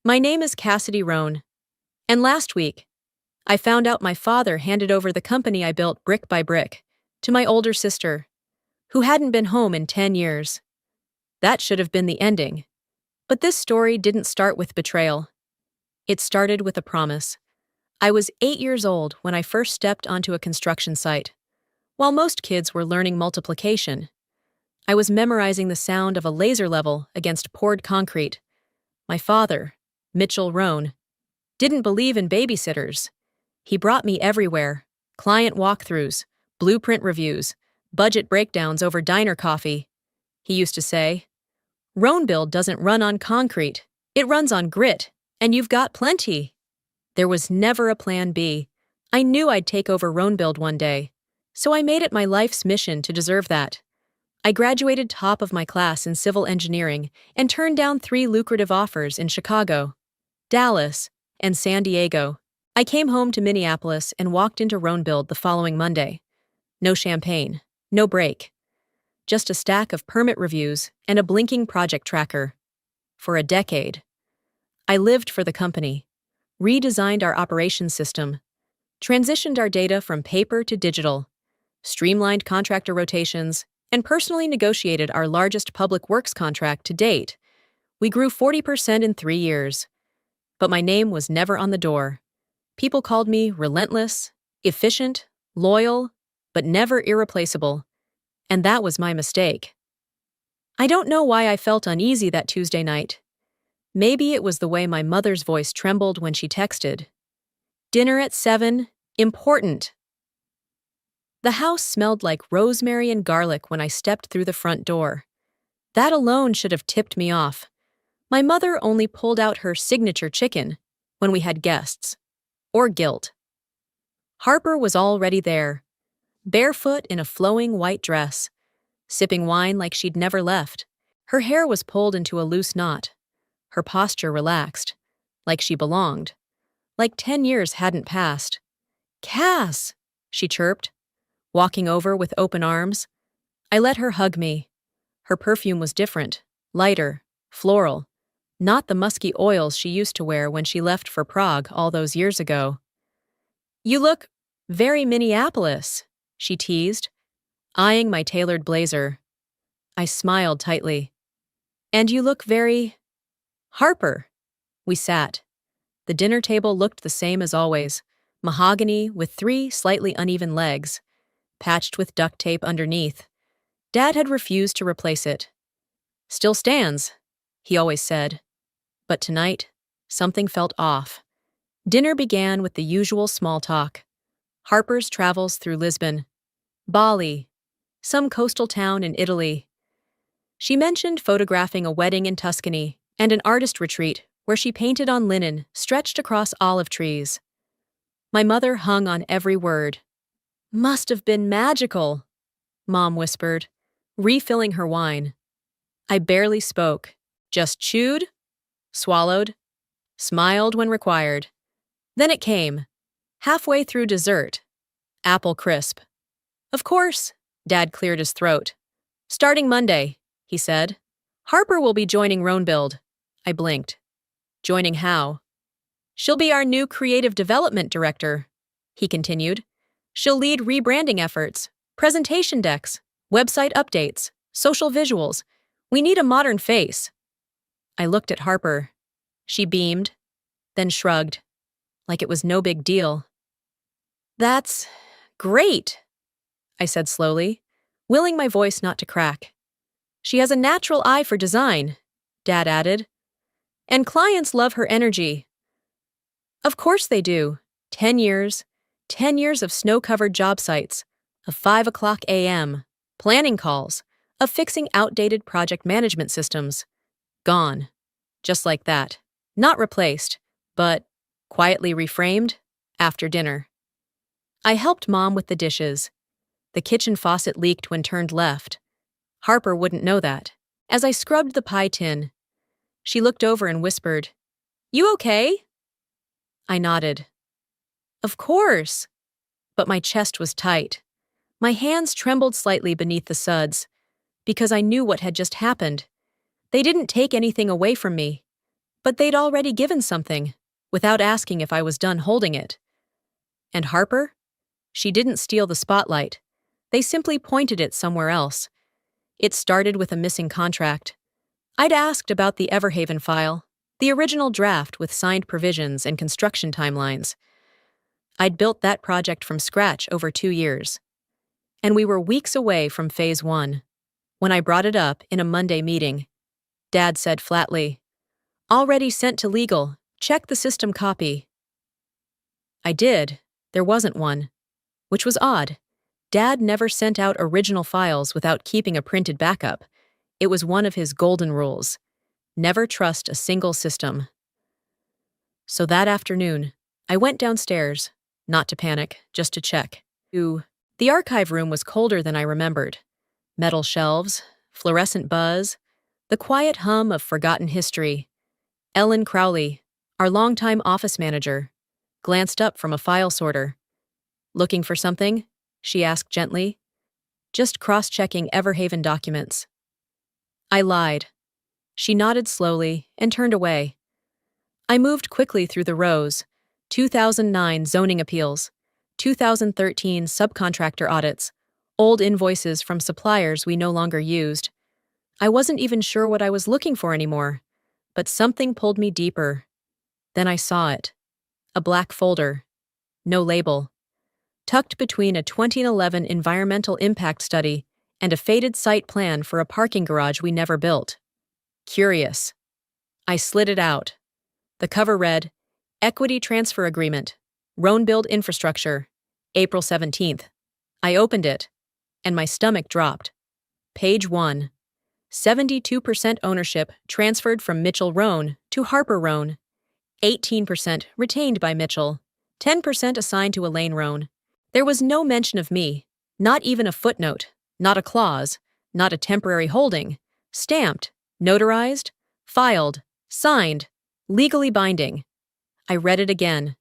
My name is Cassidy Roan, and last week, I found out my father handed over the company I built brick by brick to my older sister, who hadn't been home in 10 years. That should have been the ending. But this story didn't start with betrayal. It started with a promise. I was 8 years old when I first stepped onto a construction site. While most kids were learning multiplication, I was memorizing the sound of a laser level against poured concrete. My father, Mitchell Roan, didn't believe in babysitters. He brought me everywhere: client walkthroughs, blueprint reviews, budget breakdowns over diner coffee. He used to say, "Roan build doesn't run on concrete, it runs on grit, and you've got plenty." There was never a plan B. I knew I'd take over Roan build one day, so I made it my life's mission to deserve that. I graduated top of my class in civil engineering and turned down 3 lucrative offers in Chicago, Dallas, and San Diego. I came home to Minneapolis and walked into Roan build the following Monday. No champagne, no break. Just a stack of permit reviews and a blinking project tracker. For a decade, I lived for the company, redesigned our operations system, transitioned our data from paper to digital, streamlined contractor rotations, and personally negotiated our largest public works contract to date. We grew 40% in 3 years. But my name was never on the door. People called me relentless, efficient, loyal, but never irreplaceable. And that was my mistake. I don't know why I felt uneasy that Tuesday night. Maybe it was the way my mother's voice trembled when she texted, "Dinner at 7, important." The house smelled like rosemary and garlic when I stepped through the front door. That alone should have tipped me off. My mother only pulled out her signature chicken when we had guests. Or guilt. Harper was already there, barefoot in a flowing white dress, sipping wine like she'd never left. Her hair was pulled into a loose knot, her posture relaxed, like she belonged, like 10 years hadn't passed. "Cass!" she chirped, walking over with open arms. I let her hug me. Her perfume was different, lighter, floral, not the musky oils she used to wear when she left for Prague all those years ago. "You look very Minneapolis," she teased, eyeing my tailored blazer. I smiled tightly. "And you look very Harper." We sat. The dinner table looked the same as always, mahogany with 3 slightly uneven legs, patched with duct tape underneath. Dad had refused to replace it. "Still stands," he always said. But tonight, something felt off. Dinner began with the usual small talk. Harper's travels through Lisbon, Bali, some coastal town in Italy. She mentioned photographing a wedding in Tuscany and an artist retreat where she painted on linen stretched across olive trees. My mother hung on every word. "Must have been magical," Mom whispered, refilling her wine. I barely spoke, just chewed, swallowed, smiled when required. Then it came, halfway through dessert. Apple crisp. "Of course," Dad cleared his throat. "Starting Monday," he said. "Harper will be joining Roan build." I blinked. "Joining how?" "She'll be our new creative development director," he continued. "She'll lead rebranding efforts, presentation decks, website updates, social visuals. We need a modern face." I looked at Harper. She beamed, then shrugged, like it was no big deal. "That's great," I said slowly, willing my voice not to crack. "She has a natural eye for design," Dad added. "And clients love her energy." "Of course they do. 10 years of snow-covered job sites, of 5 o'clock a.m., planning calls, of fixing outdated project management systems. Gone. Just like that. Not replaced, but quietly reframed after dinner. I helped Mom with the dishes. The kitchen faucet leaked when turned left. Harper wouldn't know that. As I scrubbed the pie tin, she looked over and whispered, "You okay?" I nodded. "Of course." But my chest was tight. My hands trembled slightly beneath the suds, because I knew what had just happened. They didn't take anything away from me. But they'd already given something, without asking if I was done holding it. And Harper? She didn't steal the spotlight. They simply pointed it somewhere else. It started with a missing contract. I'd asked about the Everhaven file, the original draft with signed provisions and construction timelines. I'd built that project from scratch over 2 years. And we were weeks away from Phase 1. When I brought it up in a Monday meeting, Dad said flatly, "Already sent to legal, check the system copy." I did. There wasn't one. Which was odd. Dad never sent out original files without keeping a printed backup. It was one of his golden rules. Never trust a single system. So that afternoon, I went downstairs, not to panic, just to check. The archive room was colder than I remembered. Metal shelves, fluorescent buzz, the quiet hum of forgotten history. Ellen Crowley, our longtime office manager, glanced up from a file sorter. "Looking for something?" she asked gently. "Just cross-checking Everhaven documents." I lied. She nodded slowly and turned away. I moved quickly through the rows. 2009 zoning appeals, 2013 subcontractor audits, old invoices from suppliers we no longer used. I wasn't even sure what I was looking for anymore, but something pulled me deeper. Then I saw it. A black folder. No label. Tucked between a 2011 environmental impact study and a faded site plan for a parking garage we never built. Curious. I slid it out. The cover read, "Equity Transfer Agreement, Roan Build Infrastructure, April 17th. I opened it, and my stomach dropped. Page 1. 72% ownership transferred from Mitchell Roan to Harper Roan. 18% retained by Mitchell. 10% assigned to Elaine Roan. There was no mention of me, not even a footnote, not a clause, not a temporary holding. Stamped, notarized, filed, signed, legally binding. I read it again,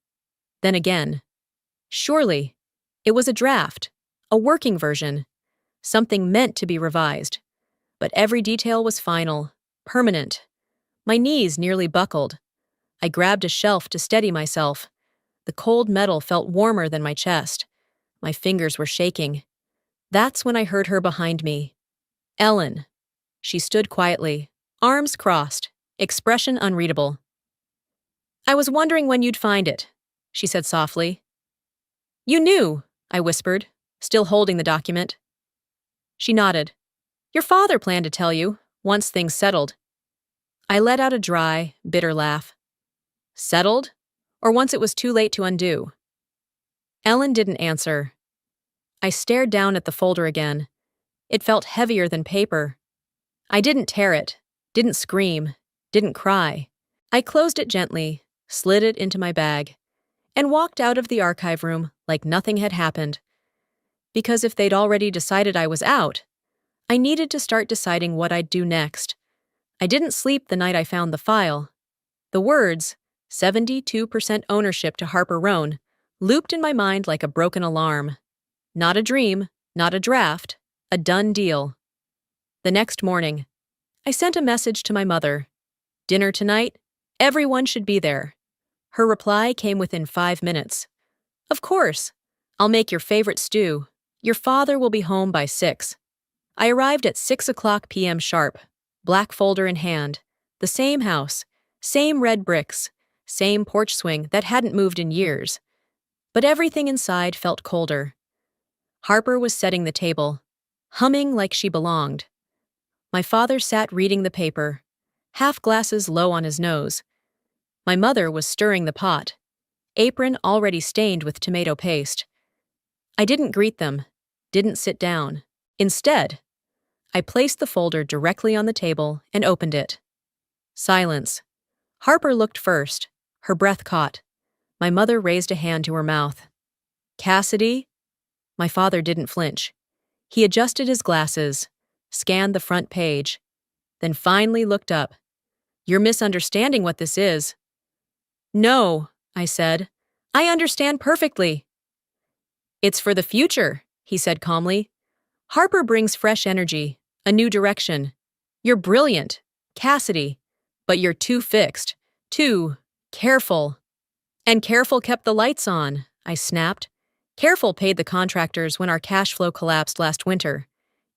then again. Surely, it was a draft, a working version, something meant to be revised. But every detail was final, permanent. My knees nearly buckled. I grabbed a shelf to steady myself. The cold metal felt warmer than my chest. My fingers were shaking. That's when I heard her behind me. "Ellen." She stood quietly, arms crossed, expression unreadable. "I was wondering when you'd find it," she said softly. "You knew," I whispered, still holding the document. She nodded. "Your father planned to tell you, once things settled." I let out a dry, bitter laugh. Settled? Or once it was too late to undo? Ellen didn't answer. I stared down at the folder again. It felt heavier than paper. I didn't tear it, didn't scream, didn't cry. I closed it gently, slid it into my bag, and walked out of the archive room like nothing had happened. Because if they'd already decided I was out, I needed to start deciding what I'd do next. I didn't sleep the night I found the file. The words, 72% ownership to Harper Roan, looped in my mind like a broken alarm. Not a dream, not a draft, a done deal. The next morning, I sent a message to my mother. "Dinner tonight? Everyone should be there." Her reply came within 5 minutes. "Of course. I'll make your favorite stew. Your father will be home by 6. I arrived at 6:00 p.m. sharp, black folder in hand. The same house, same red bricks, same porch swing that hadn't moved in years. But everything inside felt colder. Harper was setting the table, humming like she belonged. My father sat reading the paper, half glasses low on his nose. My mother was stirring the pot, apron already stained with tomato paste. I didn't greet them, didn't sit down. Instead, I placed the folder directly on the table and opened it. Silence. Harper looked first, her breath caught. My mother raised a hand to her mouth. "Cassidy?" My father didn't flinch. He adjusted his glasses, scanned the front page, then finally looked up. "You're misunderstanding what this is." "No," I said. "I understand perfectly." "It's for the future," he said calmly. "Harper brings fresh energy, a new direction. You're brilliant, Cassidy, but you're too fixed, 2. Careful. And Careful kept the lights on, I snapped. Careful paid the contractors when our cash flow collapsed last winter.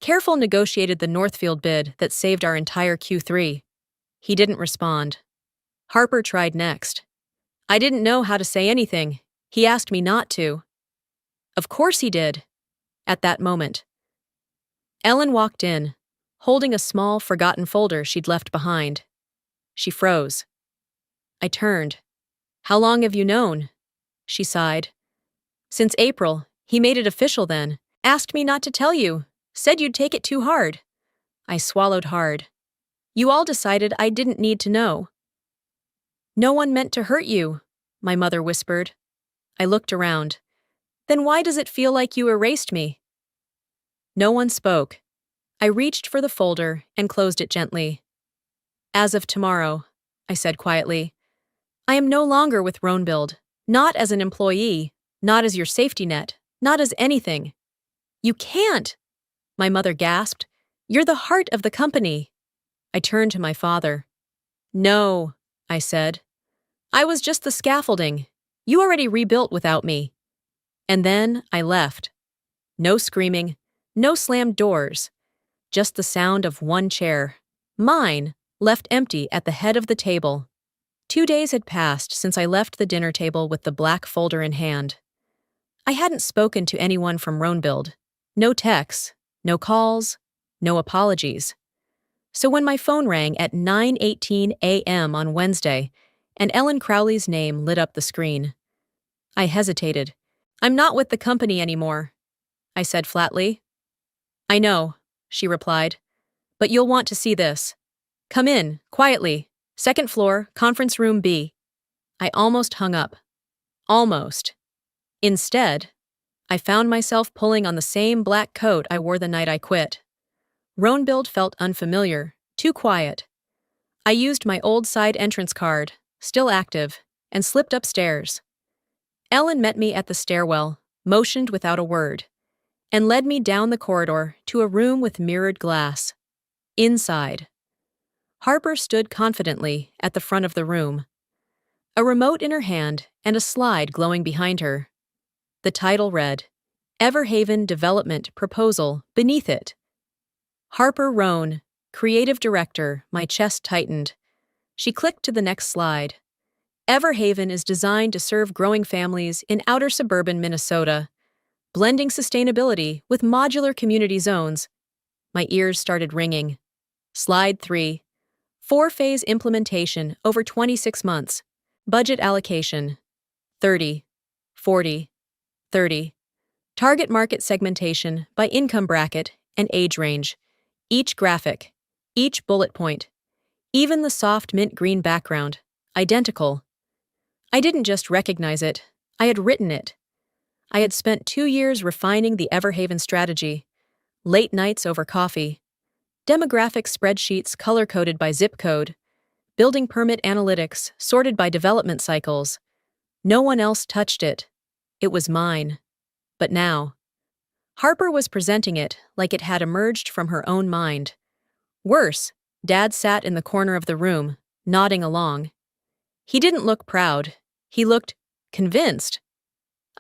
Careful negotiated the Northfield bid that saved our entire Q3. He didn't respond. Harper tried next. I didn't know how to say anything. He asked me not to. Of course he did. At that moment, Ellen walked in, holding a small, forgotten folder she'd left behind. She froze. I turned. How long have you known? She sighed. Since April. He made it official then. Asked me not to tell you. Said you'd take it too hard. I swallowed hard. You all decided I didn't need to know. No one meant to hurt you, my mother whispered. I looked around. Then why does it feel like you erased me? No one spoke. I reached for the folder and closed it gently. As of tomorrow, I said quietly, I am no longer with Ronebuild, not as an employee, not as your safety net, not as anything. You can't, my mother gasped. You're the heart of the company. I turned to my father. No, I said. I was just the scaffolding. You already rebuilt without me. And then I left. No screaming, no slammed doors, just the sound of one chair, mine, left empty at the head of the table. 2 days had passed since I left the dinner table with the black folder in hand. I hadn't spoken to anyone from Ronebuild. No texts, no calls, no apologies. So when my phone rang at 9:18 a.m. on Wednesday and Ellen Crowley's name lit up the screen, I hesitated. I'm not with the company anymore, I said flatly. I know, she replied, but you'll want to see this. Come in, quietly. Second floor, conference room B. I almost hung up. Almost. Instead, I found myself pulling on the same black coat I wore the night I quit. Ronebuild felt unfamiliar, too quiet. I used my old side entrance card, still active, and slipped upstairs. Ellen met me at the stairwell, motioned without a word, and led me down the corridor to a room with mirrored glass. Inside, Harper stood confidently at the front of the room, a remote in her hand and a slide glowing behind her. The title read, Everhaven Development Proposal, beneath it. Harper Rohn, Creative Director. My chest tightened. She clicked to the next slide. Everhaven is designed to serve growing families in outer suburban Minnesota, blending sustainability with modular community zones. My ears started ringing. Slide 3. 4-phase implementation over 26 months. Budget allocation. 30, 40, 30. Target market segmentation by income bracket and age range. Each graphic, each bullet point, even the soft mint green background, identical. I didn't just recognize it, I had written it. I had spent 2 years refining the Everhaven strategy, late nights over coffee, demographic spreadsheets color-coded by zip code, building permit analytics sorted by development cycles. No one else touched it. It was mine. But now, Harper was presenting it like it had emerged from her own mind. Worse, Dad sat in the corner of the room, nodding along. He didn't look proud. He looked convinced.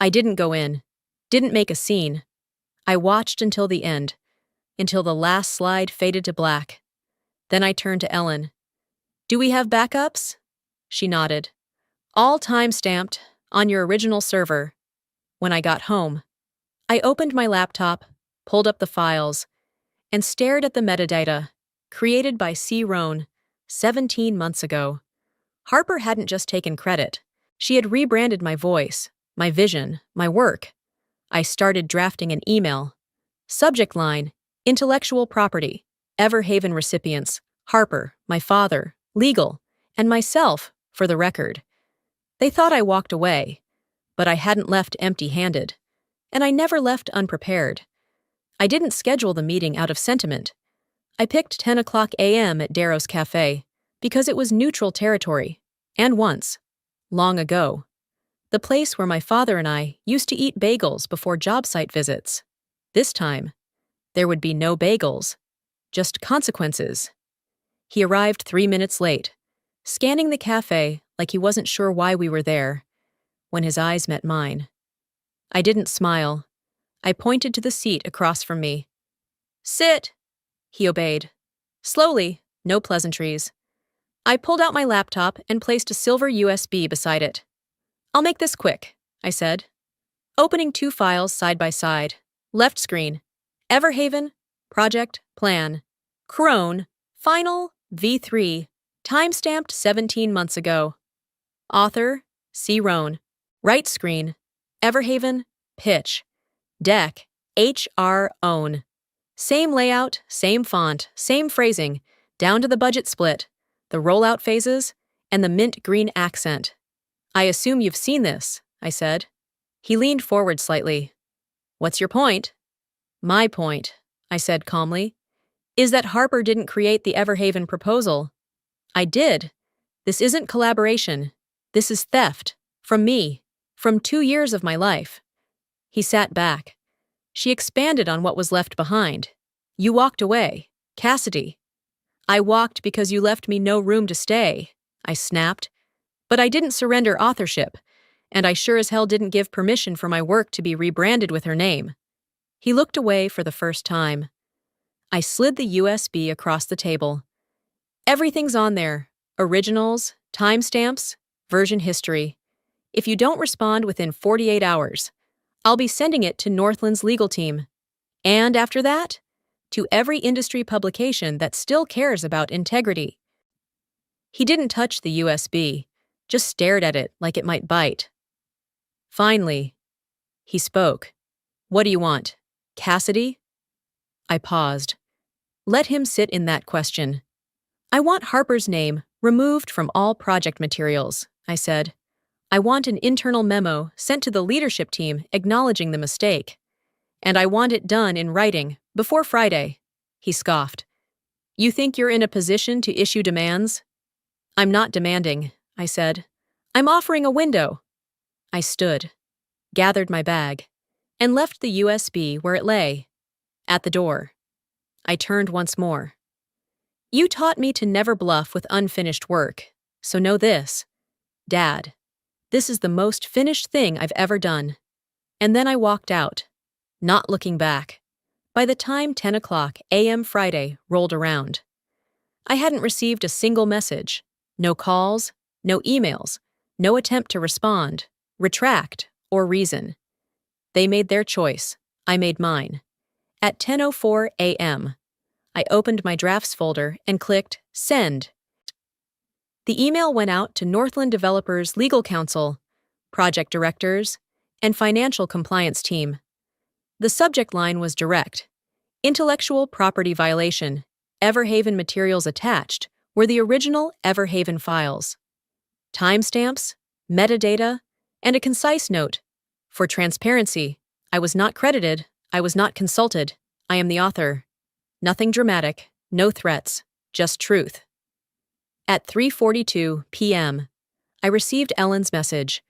I didn't go in, didn't make a scene. I watched until the end, until the last slide faded to black. Then I turned to Ellen. Do we have backups? She nodded. All time-stamped, on your original server. When I got home, I opened my laptop, pulled up the files, and stared at the metadata, created by C. Rohn, 17 months ago. Harper hadn't just taken credit. She had rebranded my voice, my vision, my work. I started drafting an email. Subject line, intellectual property, Everhaven recipients, Harper, my father, legal, and myself, for the record. They thought I walked away, but I hadn't left empty-handed, and I never left unprepared. I didn't schedule the meeting out of sentiment. I picked 10 o'clock a.m. at Darrow's Cafe because it was neutral territory, and once, long ago, the place where my father and I used to eat bagels before job site visits. This time, there would be no bagels, just consequences. He arrived 3 minutes late, scanning the cafe like he wasn't sure why we were there, when his eyes met mine. I didn't smile. I pointed to the seat across from me. "Sit!" He obeyed. Slowly, no pleasantries. I pulled out my laptop and placed a silver USB beside it. "I'll make this quick," I said, opening 2 files side by side. Left screen, Everhaven, Project, Plan, Crone, Final, V3, timestamped 17 months ago. Author, C. Roan. Right screen, Everhaven, Pitch, Deck, HR Own. Same layout, same font, same phrasing, down to the budget split, the rollout phases, and the mint green accent. "I assume you've seen this," I said. He leaned forward slightly. "What's your point?" "My point," I said calmly, "is that Harper didn't create the Everhaven proposal. I did. This isn't collaboration. This is theft. From me. From 2 years of my life." He sat back. "She expanded on what was left behind. You walked away. Cassidy." "I walked because you left me no room to stay," I snapped. "But I didn't surrender authorship, and I sure as hell didn't give permission for my work to be rebranded with her name." He looked away for the first time. I slid the USB across the table. "Everything's on there. Originals, timestamps, version history. If you don't respond within 48 hours, I'll be sending it to Northland's legal team. And after that, to every industry publication that still cares about integrity." He didn't touch the USB, just stared at it like it might bite. Finally, he spoke. "What do you want? Cassidy?" I paused. Let him sit in that question. "I want Harper's name removed from all project materials," I said. "I want an internal memo sent to the leadership team acknowledging the mistake. And I want it done in writing, before Friday." He scoffed. "You think you're in a position to issue demands?" "I'm not demanding," I said. "I'm offering a window." I stood, gathered my bag, and left the USB where it lay, at the door. I turned once more. "You taught me to never bluff with unfinished work, so know this. Dad, this is the most finished thing I've ever done." And then I walked out, not looking back. By the time 10 o'clock a.m. Friday rolled around, I hadn't received a single message, no calls, no emails, no attempt to respond, retract, or reason. They made their choice. I made mine. At 10:04 a.m., I opened my drafts folder and clicked Send. The email went out to Northland Developers Legal Counsel, project directors, and financial compliance team. The subject line was direct. Intellectual property violation. Everhaven materials attached were the original Everhaven files. Timestamps, metadata, and a concise note. For transparency, I was not credited, I was not consulted, I am the author. Nothing dramatic, no threats, just truth. At 3:42 p.m., I received Ellen's message.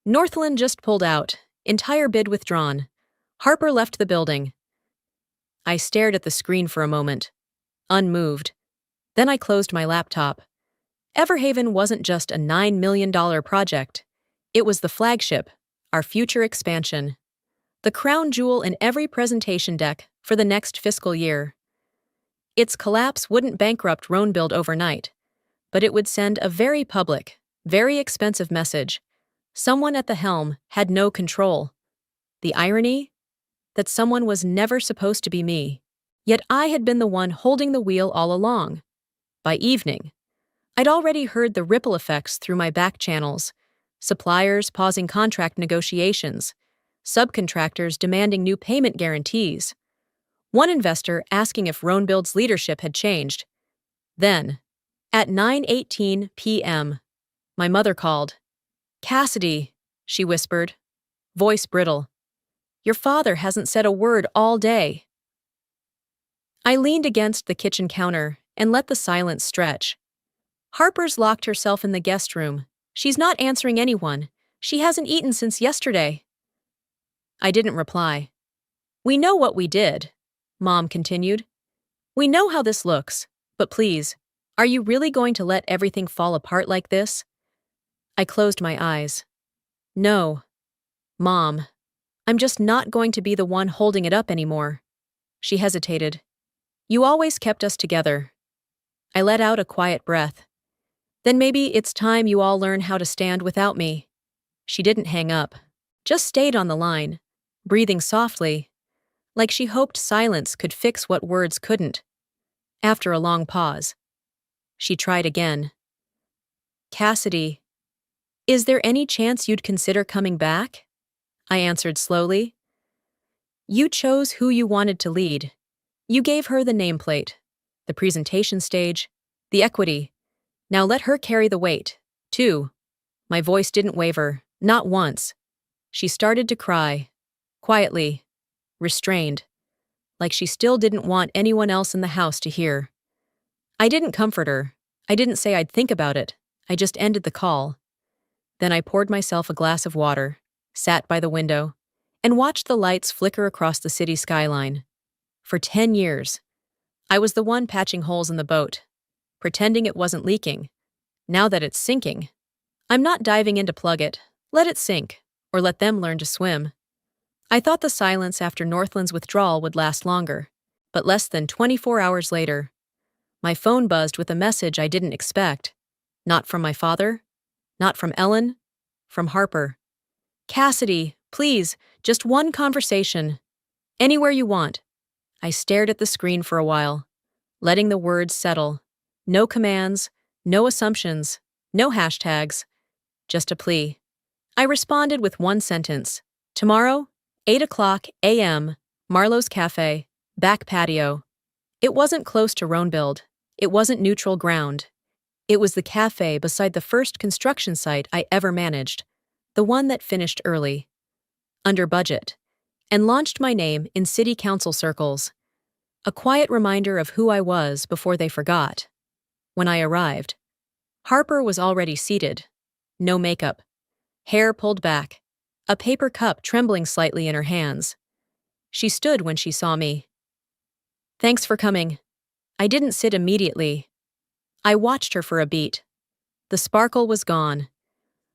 "Northland just pulled out, entire bid withdrawn. Harper left the building." I stared at the screen for a moment, unmoved. Then I closed my laptop. Everhaven wasn't just a $9 million project. It was the flagship, our future expansion. The crown jewel in every presentation deck for the next fiscal year. Its collapse wouldn't bankrupt Roanbuild overnight, but it would send a very public, very expensive message. Someone at the helm had no control. The irony? That someone was never supposed to be me. Yet I had been the one holding the wheel all along. By evening, I'd already heard the ripple effects through my back channels. Suppliers pausing contract negotiations. Subcontractors demanding new payment guarantees. One investor asking if Roanbuild's leadership had changed. Then, at 9:18 p.m., my mother called. "Cassidy," she whispered, voice brittle. "Your father hasn't said a word all day." I leaned against the kitchen counter and let the silence stretch. "Harper's locked herself in the guest room. She's not answering anyone. She hasn't eaten since yesterday." I didn't reply. "We know what we did," Mom continued. "We know how this looks, but please, are you really going to let everything fall apart like this? I closed my eyes. No, Mom. I'm just not going to be the one holding it up anymore. She hesitated. You always kept us together. I let out a quiet breath. Then maybe it's time you all learn how to stand without me. She didn't hang up, just stayed on the line, breathing softly, like she hoped silence could fix what words couldn't. After a long pause, she tried again. Cassidy, is there any chance you'd consider coming back? I answered slowly. You chose who you wanted to lead. You gave her the nameplate, the presentation stage, the equity. Now let her carry the weight, too. My voice didn't waver, not once. She started to cry, quietly, restrained, like she still didn't want anyone else in the house to hear. I didn't comfort her. I didn't say I'd think about it. I just ended the call. Then I poured myself a glass of water, sat by the window, and watched the lights flicker across the city skyline. For 10 years, I was the one patching holes in the boat, pretending it wasn't leaking. Now that it's sinking, I'm not diving in to plug it. Let it sink, or let them learn to swim. I thought the silence after Northland's withdrawal would last longer, but less than 24 hours later, my phone buzzed with a message I didn't expect. Not from my father, not from Ellen, from Harper. Cassidy, please, just one conversation. Anywhere you want. I stared at the screen for a while, letting the words settle. No commands, no assumptions, no hashtags, just a plea. I responded with one sentence. Tomorrow, 8 a.m., Marlowe's Cafe, back patio. It wasn't close to Roanbuild. It wasn't neutral ground. It was the cafe beside the first construction site I ever managed, the one that finished early, under budget, and launched my name in city council circles. A quiet reminder of who I was before they forgot. When I arrived, Harper was already seated. No makeup. Hair pulled back. A paper cup trembling slightly in her hands. She stood when she saw me. Thanks for coming. I didn't sit immediately. I watched her for a beat. The sparkle was gone.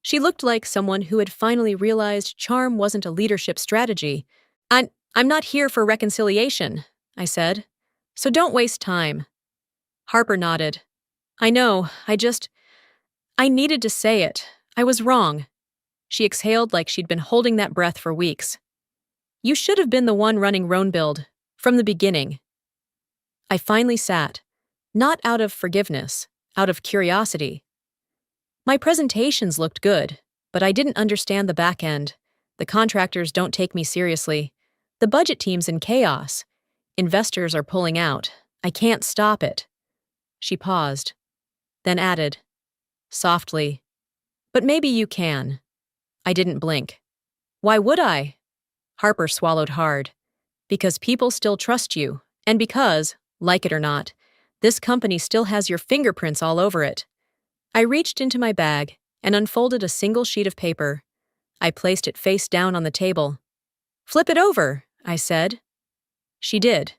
She looked like someone who had finally realized charm wasn't a leadership strategy. I'm not here for reconciliation, I said. So don't waste time. Harper nodded. I know, I needed to say it. I was wrong. She exhaled like she'd been holding that breath for weeks. You should have been the one running Roanbuild, from the beginning. I finally sat, not out of forgiveness, out of curiosity. My presentations looked good, but I didn't understand the back end. The contractors don't take me seriously. The budget team's in chaos. Investors are pulling out. I can't stop it. She paused, then added, softly, but maybe you can. I didn't blink. Why would I? Harper swallowed hard. Because people still trust you, and because, like it or not, this company still has your fingerprints all over it. I reached into my bag and unfolded a single sheet of paper. I placed it face down on the table. Flip it over, I said. She did.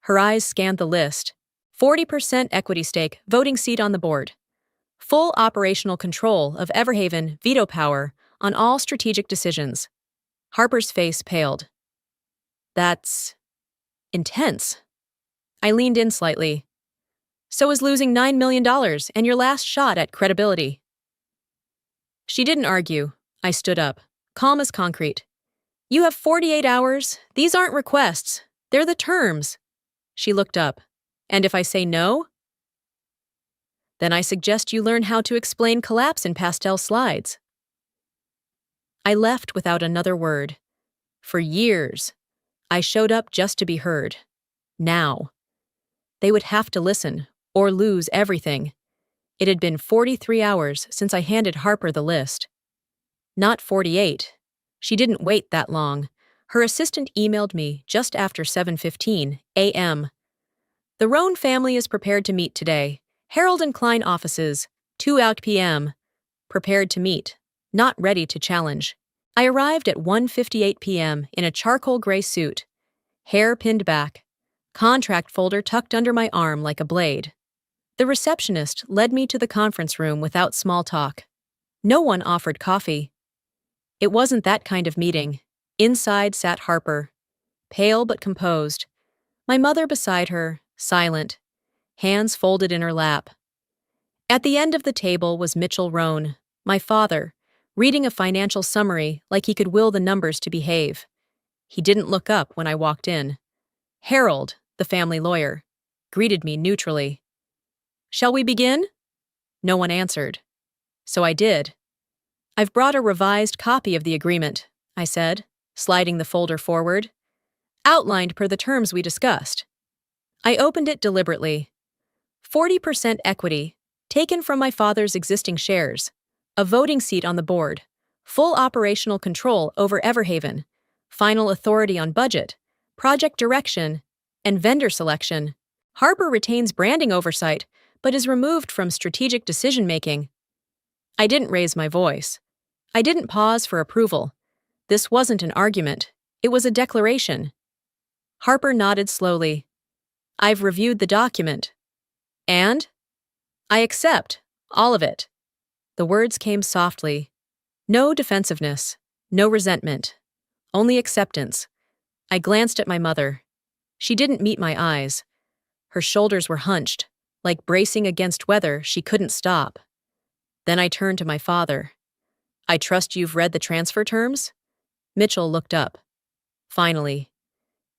Her eyes scanned the list. 40% equity stake, voting seat on the board. Full operational control of Everhaven, veto power on all strategic decisions. Harper's face paled. That's intense. I leaned in slightly. So is losing $9 million and your last shot at credibility. She didn't argue. I stood up, calm as concrete. You have 48 hours. These aren't requests. They're the terms. She looked up. And if I say no? Then I suggest you learn how to explain collapse in pastel slides. I left without another word. For years, I showed up just to be heard. Now, they would have to listen or lose everything. It had been 43 hours since I handed Harper the list. Not 48. She didn't wait that long. Her assistant emailed me just after 7:15 a.m. The Roan family is prepared to meet today. Harold and Klein offices, 2 p.m. Prepared to meet, not ready to challenge. I arrived at 1:58 p.m. in a charcoal gray suit, hair pinned back, contract folder tucked under my arm like a blade. The receptionist led me to the conference room without small talk. No one offered coffee. It wasn't that kind of meeting. Inside sat Harper, pale but composed, my mother beside her, silent, hands folded in her lap. At the end of the table was Mitchell Roan, my father, reading a financial summary like he could will the numbers to behave. He didn't look up when I walked in. Harold, the family lawyer, greeted me neutrally. "Shall we begin?" No one answered. So I did. "I've brought a revised copy of the agreement," I said, sliding the folder forward. "Outlined per the terms we discussed." I opened it deliberately. 40% equity, taken from my father's existing shares, a voting seat on the board, full operational control over Everhaven, final authority on budget, project direction, and vendor selection. Harper retains branding oversight, but is removed from strategic decision-making. I didn't raise my voice. I didn't pause for approval. This wasn't an argument. It was a declaration. Harper nodded slowly. "I've reviewed the document." "And?" "I accept. All of it." The words came softly. No defensiveness. No resentment. Only acceptance. I glanced at my mother. She didn't meet my eyes. Her shoulders were hunched, like bracing against weather she couldn't stop. Then I turned to my father. "I trust you've read the transfer terms?" Mitchell looked up. Finally.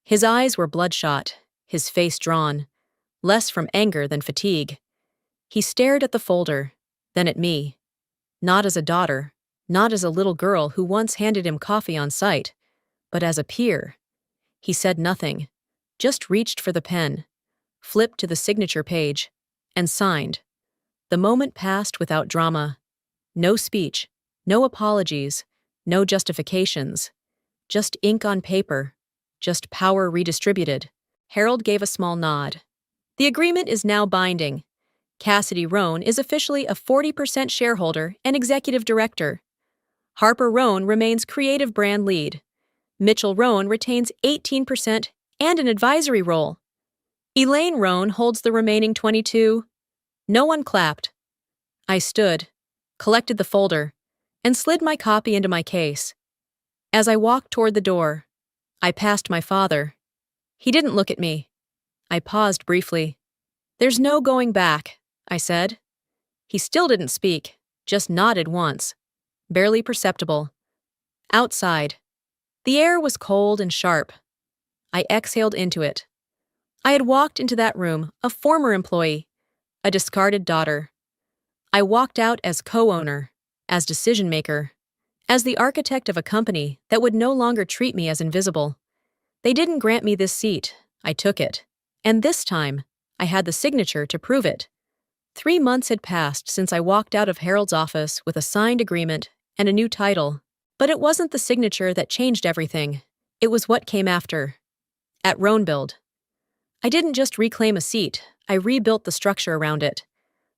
His eyes were bloodshot, his face drawn, less from anger than fatigue. He stared at the folder, then at me. Not as a daughter, not as a little girl who once handed him coffee on sight, but as a peer. He said nothing, just reached for the pen, flipped to the signature page, and signed. The moment passed without drama. No speech, no apologies, no justifications. Just ink on paper, just power redistributed. Harold gave a small nod. "The agreement is now binding. Cassidy Roan is officially a 40% shareholder and executive director. Harper Roan remains creative brand lead. Mitchell Roan retains 18% and an advisory role. Elaine Roan holds the remaining 22%. No one clapped. I stood, collected the folder, and slid my copy into my case. As I walked toward the door, I passed my father. He didn't look at me. I paused briefly. "There's no going back," I said. He still didn't speak, just nodded once, barely perceptible. Outside. The air was cold and sharp. I exhaled into it. I had walked into that room, a former employee, a discarded daughter. I walked out as co-owner, as decision-maker, as the architect of a company that would no longer treat me as invisible. They didn't grant me this seat. I took it. And this time, I had the signature to prove it. 3 months had passed since I walked out of Harold's office with a signed agreement and a new title. But it wasn't the signature that changed everything. It was what came after. At Roanbuild. I didn't just reclaim a seat, I rebuilt the structure around it.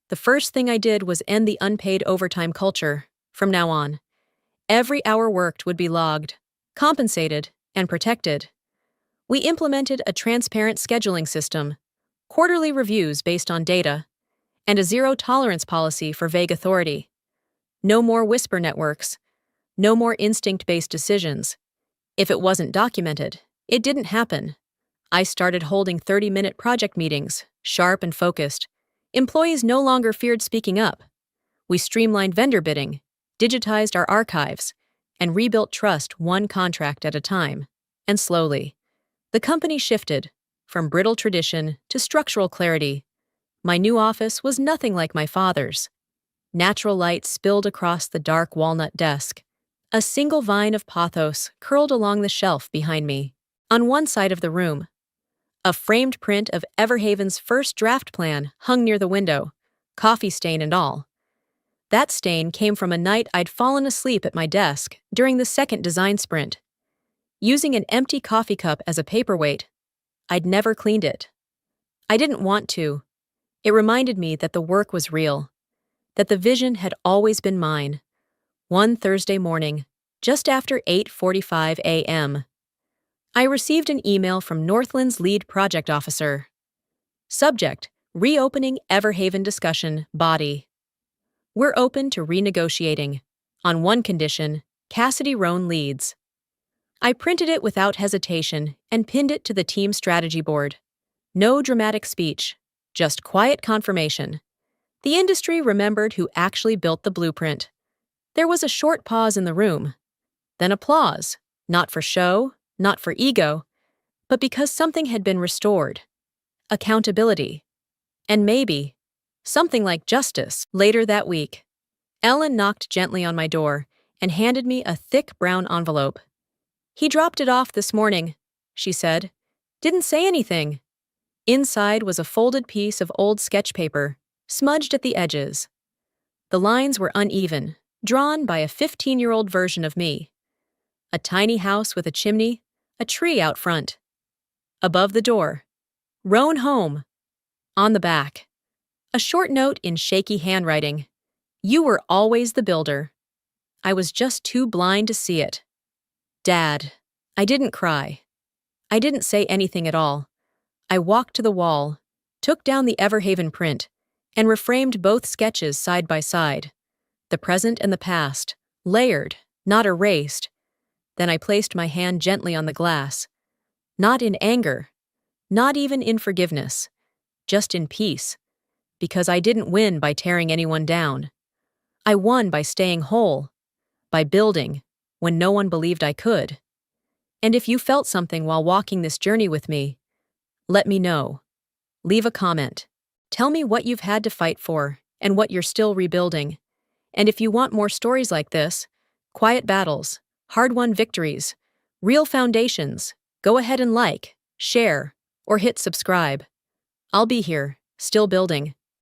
The first thing I did was end the unpaid overtime culture. From now on, every hour worked would be logged, compensated, and protected. We implemented a transparent scheduling system, quarterly reviews based on data, and a zero-tolerance policy for vague authority. No more whisper networks. No more instinct-based decisions. If it wasn't documented, it didn't happen. I started holding 30-minute project meetings, sharp and focused. Employees no longer feared speaking up. We streamlined vendor bidding, digitized our archives, and rebuilt trust one contract at a time. And slowly, the company shifted from brittle tradition to structural clarity. My new office was nothing like my father's. Natural light spilled across the dark walnut desk. A single vine of pothos curled along the shelf behind me. On one side of the room, a framed print of Everhaven's first draft plan hung near the window, coffee stain and all. That stain came from a night I'd fallen asleep at my desk during the second design sprint. Using an empty coffee cup as a paperweight, I'd never cleaned it. I didn't want to. It reminded me that the work was real, that the vision had always been mine. One Thursday morning, just after 8:45 a.m., I received an email from Northland's lead project officer. Subject: Reopening Everhaven Discussion, Body. We're open to renegotiating. On one condition, Cassidy Roan leads. I printed it without hesitation and pinned it to the team strategy board. No dramatic speech, just quiet confirmation. The industry remembered who actually built the blueprint. There was a short pause in the room. Then applause, not for show, not for ego, but because something had been restored. Accountability. And maybe something like justice. Later that week, Ellen knocked gently on my door and handed me a thick brown envelope. "He dropped it off this morning," she said. "Didn't say anything." Inside was a folded piece of old sketch paper, smudged at the edges. The lines were uneven, drawn by a 15-year-old version of me. A tiny house with a chimney, a tree out front. Above the door, "Roan home." On the back, a short note in shaky handwriting. "You were always the builder." I was just too blind to see it. Dad. I didn't cry. I didn't say anything at all. I walked to the wall, took down the Everhaven print, and reframed both sketches side by side. The present and the past, layered, not erased. Then I placed my hand gently on the glass. Not in anger, not even in forgiveness, just in peace. Because I didn't win by tearing anyone down. I won by staying whole, by building when no one believed I could. And if you felt something while walking this journey with me, let me know. Leave a comment. Tell me what you've had to fight for and what you're still rebuilding. And if you want more stories like this, quiet battles, hard-won victories, real foundations, go ahead and like, share, or hit subscribe. I'll be here, still building.